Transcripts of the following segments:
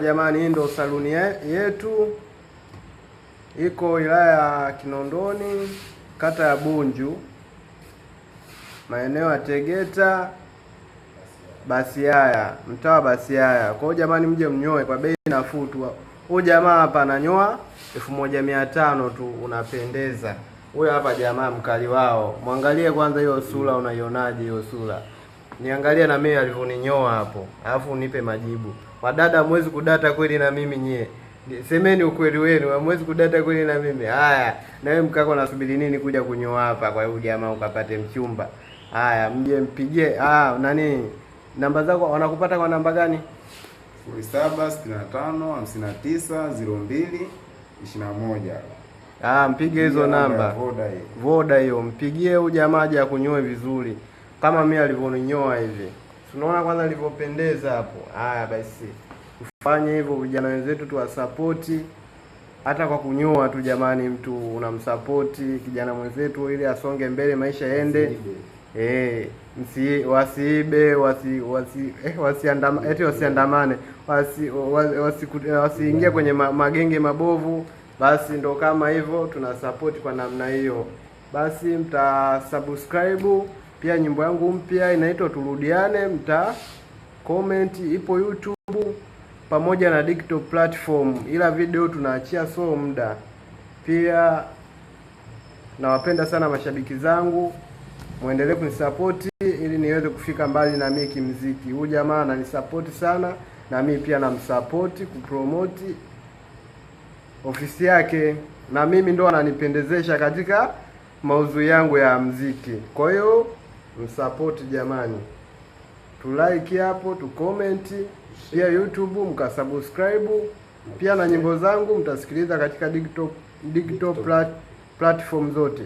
Jamani, hii ndo saluni yetu, iko wilaya ya Kinondoni, kata ya Bunju, maeneo ya Tegeta, Basiaya, mtaa wa Basiaya. Kwa hiyo jamani, mje mnyoe kwa bei nafuu tu. Huyu jamaa hapa ananyoa 1500 tu, unapendeza. Huyu hapa jamaa mkali wao. Muangalie kwanza hiyo sura, unaionaje hiyo sura? Niangalie na mimi alivyoninyoa hapo, alafu unipe majibu. Wadada mwezi kudata kweli na mimi nyie. Semeni ukweli wenu, mwezi kudata kweli na mimi. Haya, na wewe mkako nasubiri nini kuja kunyoa hapa kwa huyu jamaa ukapate mchumba? Haya, mje mpigie. Nani? Namba zako wanakupata kwa namba gani? 0765590221. Mpige hizo namba. Voda hiyo. Mpigie huyu jamaa aje akunyoe vizuri. Kama mimi alivyoninyoa hivi. Tunaona kwanza alivyopendeza hapo. Haya basi. Ufanye hivyo, vijana wenzetu tuwasapoti hata kwa kunyoa tu jamani, mtu unamsapoti kijana mwenzetu ili asonge mbele, maisha yaende. Wasiibe, wasiandamane, wasiingie kwenye magenge mabovu. Basi ndo kama hivyo, tunasapoti kwa namna hiyo. Basi mtasubscribe pia nyimbo yangu mpya inaitwa Turudiane, mta comment, ipo YouTube pamoja na digital platform, ila video tunaachia so muda. Pia nawapenda sana mashabiki zangu, muendelee kunisapoti ili niweze kufika mbali na mimi kimuziki. Huyu jamaa ananisapoti sana na mimi pia namsapoti kupromote ofisi yake, na mimi ndo ananipendezesha katika maudhui yangu ya muziki. Kwa hiyo msapoti jamani, tulike hapo, tucomment, pia YouTube mkasubscribe, pia na nyimbo zangu mtasikiliza katika digital platform zote.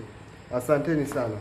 Asanteni sana.